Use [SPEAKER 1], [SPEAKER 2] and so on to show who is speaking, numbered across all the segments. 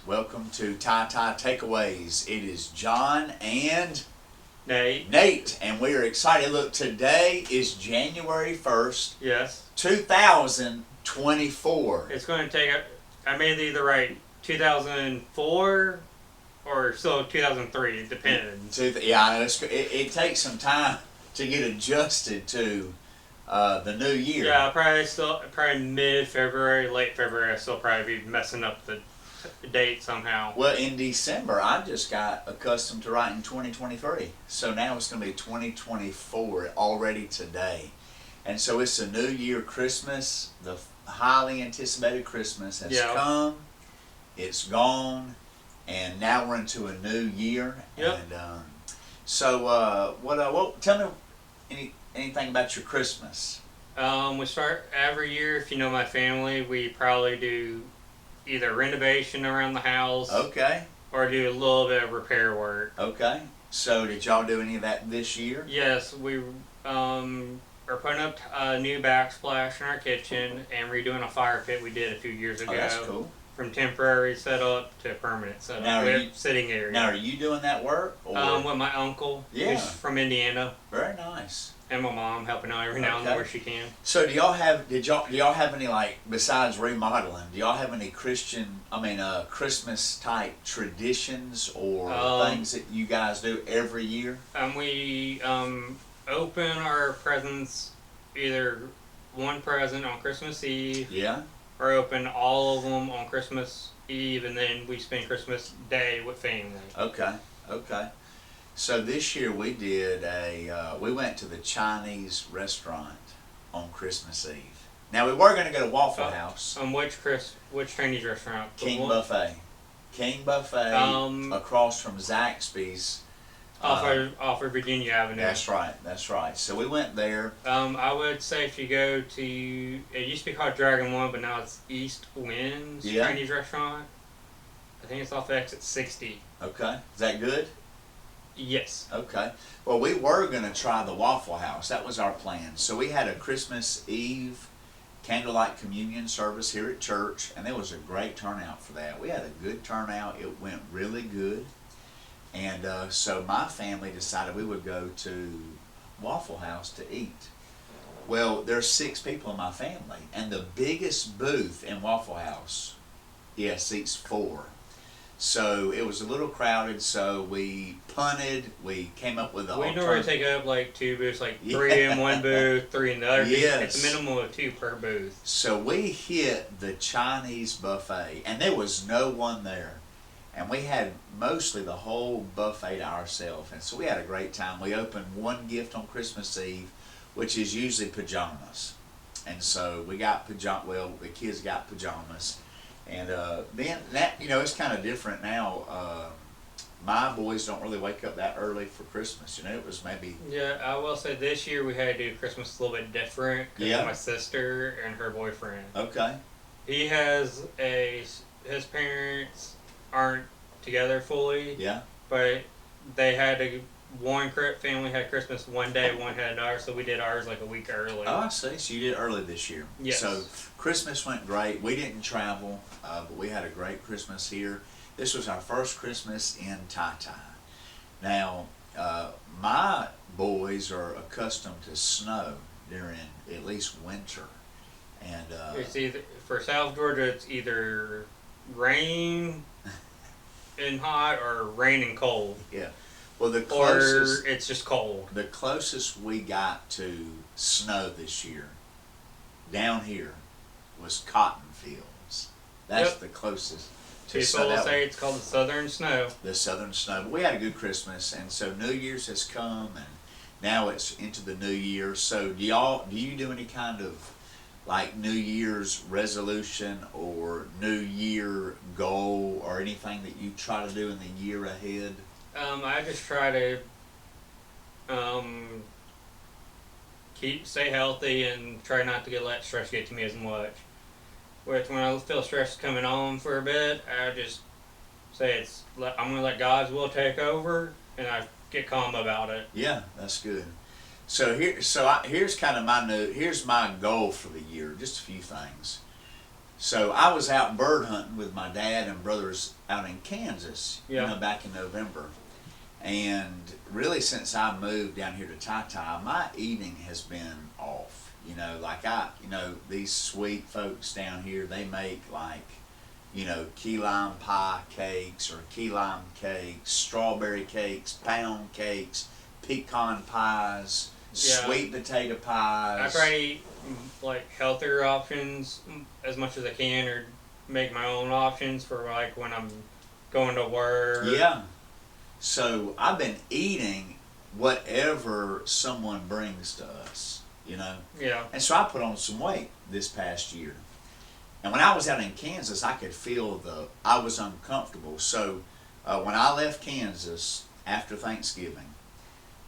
[SPEAKER 1] Welcome to TyTy Takeaways. It is John and
[SPEAKER 2] Nate,
[SPEAKER 1] and we are excited. Look, today is January 1st,
[SPEAKER 2] yes.
[SPEAKER 1] 2024.
[SPEAKER 2] It's going to take, I made either right 2004 or still 2003, depends.
[SPEAKER 1] Yeah, I know it takes some time to get adjusted to the new year.
[SPEAKER 2] Yeah, probably mid-February, late February, I'll still probably be messing up the date somehow.
[SPEAKER 1] Well, in December, I just got accustomed to writing 2023. So now it's going to be 2024 already today. And so it's a new year, Christmas. The highly anticipated Christmas has come. It's gone. And now we're into a new year.
[SPEAKER 2] Yep.
[SPEAKER 1] And tell me anything about your Christmas.
[SPEAKER 2] We start every year, if you know my family, we probably do either renovation around the house.
[SPEAKER 1] Okay.
[SPEAKER 2] Or do a little bit of repair work.
[SPEAKER 1] Okay. So did y'all do any of that this year?
[SPEAKER 2] Yes, we are putting up a new backsplash in our kitchen and redoing a fire pit we did a few years ago.
[SPEAKER 1] Oh, that's cool.
[SPEAKER 2] From temporary setup to permanent setup.
[SPEAKER 1] Now,
[SPEAKER 2] we have sitting area.
[SPEAKER 1] Now, are you doing that work? Or?
[SPEAKER 2] With my uncle,
[SPEAKER 1] yeah,
[SPEAKER 2] who's from Indiana.
[SPEAKER 1] Very nice.
[SPEAKER 2] And my mom helping out every now and then where she can.
[SPEAKER 1] So do y'all have any, like, besides remodeling, do y'all have any Christmas type traditions or things that you guys do every year?
[SPEAKER 2] We open our presents, either one present on Christmas Eve.
[SPEAKER 1] Yeah.
[SPEAKER 2] Or open all of them on Christmas Eve, and then we spend Christmas Day with family.
[SPEAKER 1] Okay. So this year we did we went to the Chinese restaurant on Christmas Eve. Now we were going to go to Waffle House.
[SPEAKER 2] Which Chinese restaurant?
[SPEAKER 1] King Buffet across from Zaxby's.
[SPEAKER 2] Off of Virginia Avenue.
[SPEAKER 1] That's right. So we went there.
[SPEAKER 2] I would say if you go to, it used to be called Dragon One, but now it's East Wind's Chinese restaurant. I think it's off exit 60.
[SPEAKER 1] Okay. Is that good?
[SPEAKER 2] Yes.
[SPEAKER 1] Okay. Well, we were going to try the Waffle House. That was our plan. So we had a Christmas Eve candlelight communion service here at church, and there was a great turnout for that. We had a good turnout. It went really good. And so my family decided we would go to Waffle House to eat. Well, there's 6 people in my family, and the biggest booth in Waffle House, seats 4. So it was a little crowded, so we punted. We came up with
[SPEAKER 2] We normally take up like 2 booths, like 3 in one booth, 3 in the other.
[SPEAKER 1] Yes.
[SPEAKER 2] It's a minimum of 2 per booth.
[SPEAKER 1] So we hit the Chinese buffet, and there was no one there. And we had mostly the whole buffet to ourselves. And so we had a great time. We opened one gift on Christmas Eve, which is usually pajamas. And so we got the kids got pajamas. And then that, it's kind of different now. My boys don't really wake up that early for Christmas. It was maybe...
[SPEAKER 2] Yeah, I will say this year we had to do Christmas a little bit different. Because my sister and her boyfriend.
[SPEAKER 1] Okay.
[SPEAKER 2] His parents aren't together fully.
[SPEAKER 1] Yeah.
[SPEAKER 2] But they had one family had Christmas one day, one had ours, so we did ours like a week early.
[SPEAKER 1] Oh, I see. So you did early this year.
[SPEAKER 2] Yes.
[SPEAKER 1] So Christmas went great. We didn't travel, but we had a great Christmas here. This was our first Christmas in TyTy. Now, my boys are accustomed to snow during at least winter. And
[SPEAKER 2] it's either, for South Georgia, it's either rain and hot or rain and cold.
[SPEAKER 1] Yeah. Well, the closest...
[SPEAKER 2] Or it's just cold.
[SPEAKER 1] The closest we got to snow this year, down here, was cotton fields. That's the closest to snow.
[SPEAKER 2] People say it's called the southern snow.
[SPEAKER 1] The southern snow. But we had a good Christmas, and so New Year's has come, and now it's into the new year. So do you do any kind of like New Year's resolution or New Year goal or anything that you try to do in the year ahead?
[SPEAKER 2] I just try to stay healthy and try not to let stress get to me as much. When I feel stress coming on for a bit, I just say I'm going to let God's will take over, and I get calm about it.
[SPEAKER 1] Yeah, that's good. So here's kind of here's my goal for the year. Just a few things. So I was out bird hunting with my dad and brothers out in Kansas,
[SPEAKER 2] Yeah.
[SPEAKER 1] back in November. And really, since I moved down here to TyTy, my eating has been off. These sweet folks down here, they make like, key lime pie cakes or key lime cakes, strawberry cakes, pound cakes, pecan pies,
[SPEAKER 2] Yeah.
[SPEAKER 1] sweet potato pies.
[SPEAKER 2] I try to eat like healthier options as much as I can, or make my own options for like when I'm going to work.
[SPEAKER 1] Yeah. So I've been eating whatever someone brings to us,
[SPEAKER 2] Yeah.
[SPEAKER 1] And so I put on some weight this past year. And when I was out in Kansas, I could feel I was uncomfortable. So when I left Kansas after Thanksgiving,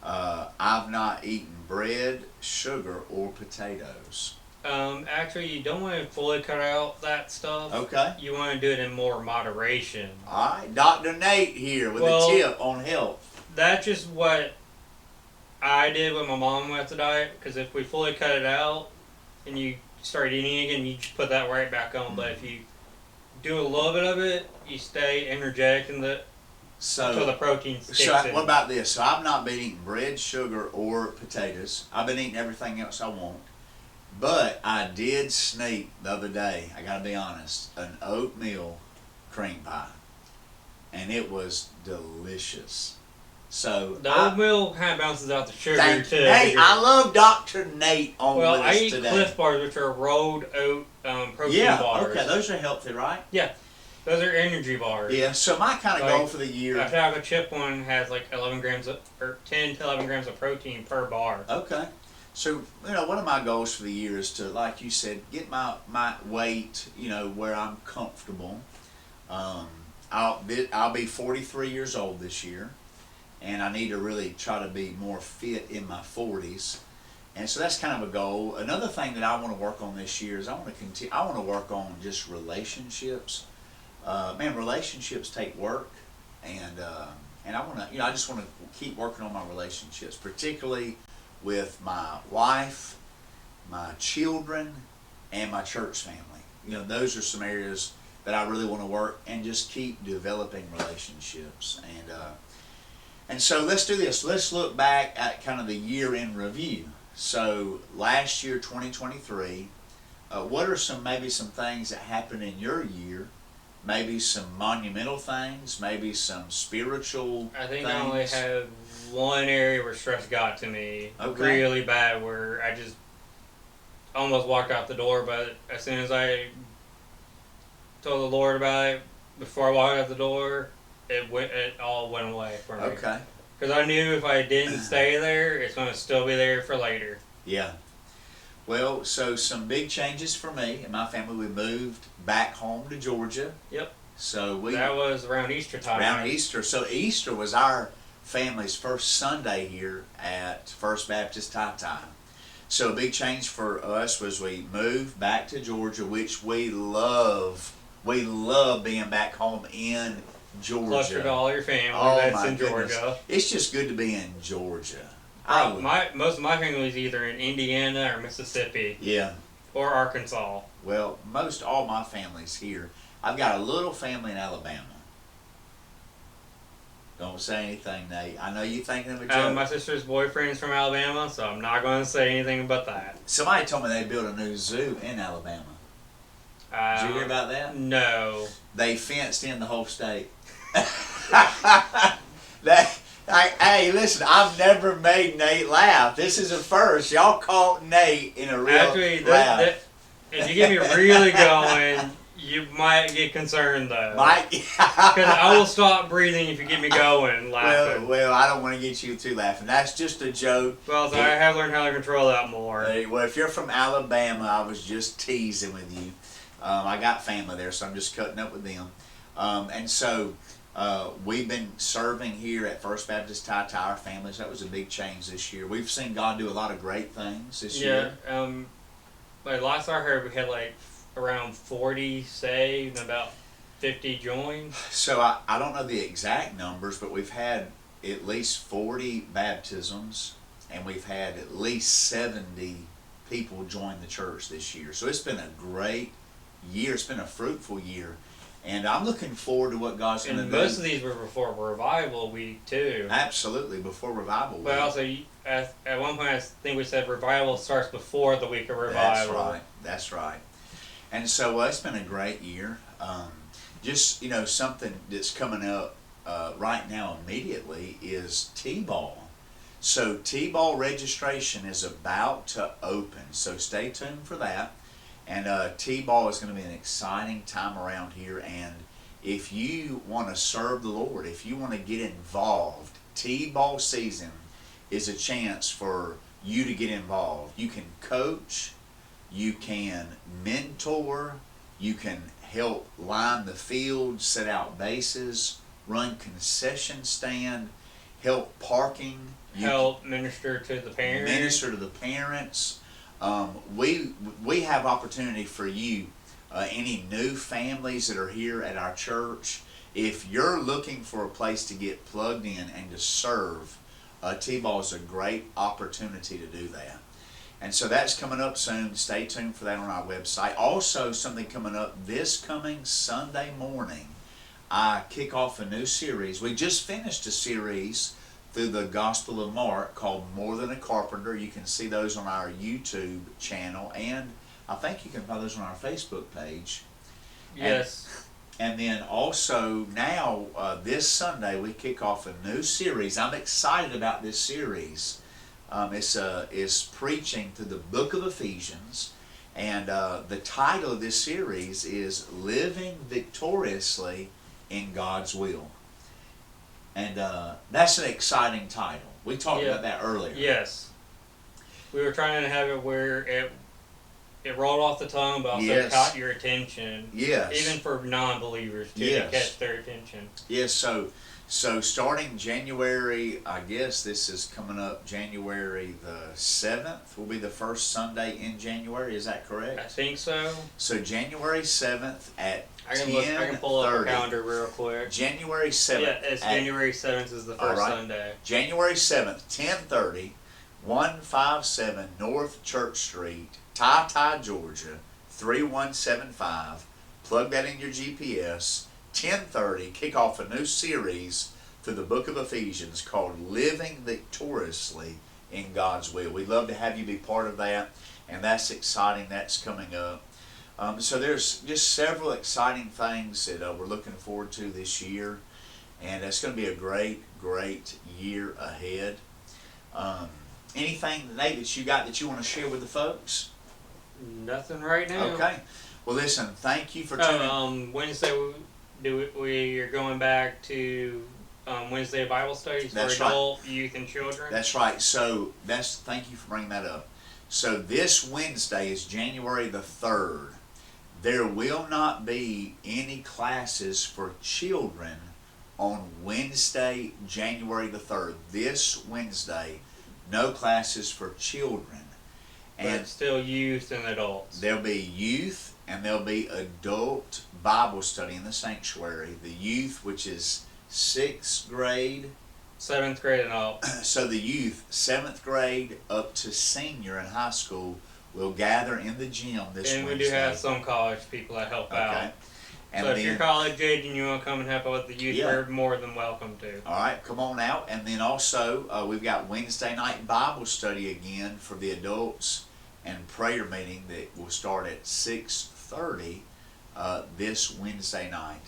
[SPEAKER 1] I've not eaten bread, sugar, or potatoes.
[SPEAKER 2] Actually, you don't want to fully cut out that stuff.
[SPEAKER 1] Okay.
[SPEAKER 2] You want to do it in more moderation.
[SPEAKER 1] All right. Dr. Nate here with a tip on health.
[SPEAKER 2] That's just what I did when my mom went to diet, because if we fully cut it out and you start eating again, you just put that right back on. But if you do a little bit of it, you stay energetic until the protein sticks in.
[SPEAKER 1] What about this? So I've not been eating bread, sugar, or potatoes. I've been eating everything else I want. But I did sneak the other day, I gotta be honest, an oatmeal cream pie. And it was delicious. So
[SPEAKER 2] The oatmeal kind of balances out the sugar too.
[SPEAKER 1] Hey, I love Dr. Nate on with us
[SPEAKER 2] I eat
[SPEAKER 1] today.
[SPEAKER 2] Cliff Bars, which are rolled oat protein bars.
[SPEAKER 1] Okay, those are healthy, right?
[SPEAKER 2] Yeah, those are energy bars.
[SPEAKER 1] Yeah, so my kind of goal for the year.
[SPEAKER 2] A chocolate chip one has like 11 grams or 10 to 11 grams of protein per bar.
[SPEAKER 1] Okay. So, one of my goals for the year is to, like you said, get my weight, where I'm comfortable. I'll be 43 years old this year, and I need to really try to be more fit in my 40s. And so that's kind of a goal. Another thing that I want to work on this year is I want to work on just relationships. Relationships take work, and I want to, I just want to keep working on my relationships, particularly with my wife, my children, and my church family. Those are some areas that I really want to work and just keep developing relationships. And so let's do this. Let's look back at kind of the year in review. So last year, 2023, what are maybe some things that happened in your year? Maybe some monumental things, maybe some spiritual
[SPEAKER 2] I think
[SPEAKER 1] things.
[SPEAKER 2] I only have one area where stress got to me really bad, where I just almost walked out the door, but as soon as I told the Lord about it, before I walked out the door, it all went away for me.
[SPEAKER 1] Okay.
[SPEAKER 2] Because I knew if I didn't stay there, it's going to still be there for later.
[SPEAKER 1] Yeah. Well, so some big changes for me and my family. We moved back home to Georgia.
[SPEAKER 2] Yep.
[SPEAKER 1] So
[SPEAKER 2] that was around Easter time.
[SPEAKER 1] Around Easter. So Easter was our family's first Sunday here at First Baptist Ty-Ty. So a big change for us was we moved back to Georgia, which we love. We love being back home in Georgia.
[SPEAKER 2] Closer to all your family that's in Georgia.
[SPEAKER 1] It's just good to be in Georgia.
[SPEAKER 2] Most of my family is either in Indiana or Mississippi.
[SPEAKER 1] Yeah.
[SPEAKER 2] Or Arkansas.
[SPEAKER 1] Well, all my family's here. I've got a little family in Alabama. Don't say anything, Nate. I know you think of a joke.
[SPEAKER 2] My sister's boyfriend's from Alabama, so I'm not going to say anything about that.
[SPEAKER 1] Somebody told me they built a new zoo in Alabama. Did you hear about that?
[SPEAKER 2] No.
[SPEAKER 1] They fenced in the whole state. Hey, listen, I've never made Nate laugh. This is a first. Y'all caught Nate in a real laugh.
[SPEAKER 2] If you get me really going, you might get concerned, though. Because I will stop breathing if you get me going laughing.
[SPEAKER 1] Well, I don't want to get you two laughing. That's just a joke.
[SPEAKER 2] Well, so I have learned how to control that more.
[SPEAKER 1] Well, if you're from Alabama, I was just teasing with you. I got family there, so I'm just cutting up with them. And so we've been serving here at First Baptist Ty-Ty, our families. That was a big change this year. We've seen God do a lot of great things this year.
[SPEAKER 2] Yeah. Like last I heard, we had like around 40 saved and about 50 joined.
[SPEAKER 1] So I don't know the exact numbers, but we've had at least 40 baptisms, and we've had at least 70 people join the church this year. So it's been a great year. It's been a fruitful year. And I'm looking forward to what God's going to do.
[SPEAKER 2] And most of these were before Revival Week, too.
[SPEAKER 1] Absolutely, before Revival Week.
[SPEAKER 2] But also, at one point, I think we said Revival starts before the week of Revival.
[SPEAKER 1] That's right. And so it's been a great year. Just, something that's coming up right now immediately is T-Ball. So T-Ball registration is about to open. So stay tuned for that. And T-Ball is going to be an exciting time around here. And if you want to serve the Lord, if you want to get involved, T-Ball season is a chance for you to get involved. You can coach, you can mentor, you can help line the field, set out bases, run concession stand, help parking.
[SPEAKER 2] Help minister to the parents.
[SPEAKER 1] Minister to the parents. We have opportunity for you, any new families that are here at our church. If you're looking for a place to get plugged in and to serve, T-Ball is a great opportunity to do that. And so that's coming up soon. Stay tuned for that on our website. Also, something coming up this coming Sunday morning, I kick off a new series. We just finished a series through the Gospel of Mark called More Than a Carpenter. You can see those on our YouTube channel, and I think you can find those on our Facebook page.
[SPEAKER 2] Yes.
[SPEAKER 1] And then also now, this Sunday, we kick off a new series. I'm excited about this series. It's preaching through the book of Ephesians, and the title of this series is Living Victoriously in God's Will. And that's an exciting title. We talked about that earlier.
[SPEAKER 2] Yes. We were trying to have it where it rolled off the tongue, but also caught your attention.
[SPEAKER 1] Yes.
[SPEAKER 2] Even for non-believers, too, to catch their attention.
[SPEAKER 1] Yes, so starting January, I guess this is coming up January the 7th will be the first Sunday in January. Is that correct?
[SPEAKER 2] I think so.
[SPEAKER 1] So January 7th at
[SPEAKER 2] I can pull up a calendar real quick.
[SPEAKER 1] January 7th.
[SPEAKER 2] Yeah, it's January 7th is the first Sunday.
[SPEAKER 1] January 7th, 10:30, 157 North Church Street, TyTy, Georgia, 3175. Plug that in your GPS. 10:30, kick off a new series through the book of Ephesians called Living Victoriously in God's Will. We'd love to have you be part of that, and that's exciting. That's coming up. So there's just several exciting things that we're looking forward to this year, and it's going to be a great, great year ahead. Anything, Nate, that you got that you want to share with the folks?
[SPEAKER 2] Nothing right now.
[SPEAKER 1] Okay. Well, listen, thank you for tuning.
[SPEAKER 2] Wednesday we are going back to Wednesday Bible studies for adult, youth, and children.
[SPEAKER 1] That's right. So thank you for bringing that up. So this Wednesday is January the 3rd. There will not be any classes for children on Wednesday, January the 3rd. This Wednesday, no classes for children.
[SPEAKER 2] But still youth and adults.
[SPEAKER 1] There'll be youth and there'll be adult Bible study in the sanctuary. The youth, which is 6th grade.
[SPEAKER 2] 7th grade and up.
[SPEAKER 1] So the youth, 7th grade up to senior in high school, will gather in the gym this Wednesday.
[SPEAKER 2] And we do have some college people that help out. And so if you're college age and you want to come and help out with the youth, you're more than welcome to.
[SPEAKER 1] All right, come on out. And then also, we've got Wednesday night Bible study again for the adults, and prayer meeting that will start at 6:30 this Wednesday night.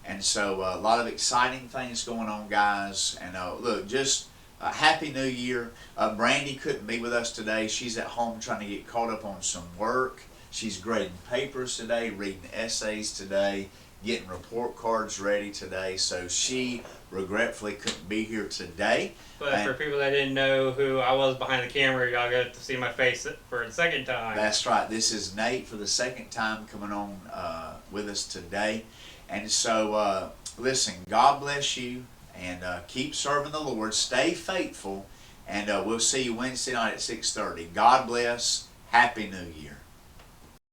[SPEAKER 1] And so a lot of exciting things going on, guys. And look, just a Happy New Year. Brandy couldn't be with us today. She's at home trying to get caught up on some work. She's grading papers today, reading essays today, getting report cards ready today. So she regretfully couldn't be here today.
[SPEAKER 2] But for people that didn't know who I was behind the camera, y'all got to see my face for the second time.
[SPEAKER 1] That's right. This is Nate for the second time coming on with us today. And so, listen, God bless you, and keep serving the Lord. Stay faithful, and we'll see you Wednesday night at 6:30. God bless. Happy New Year.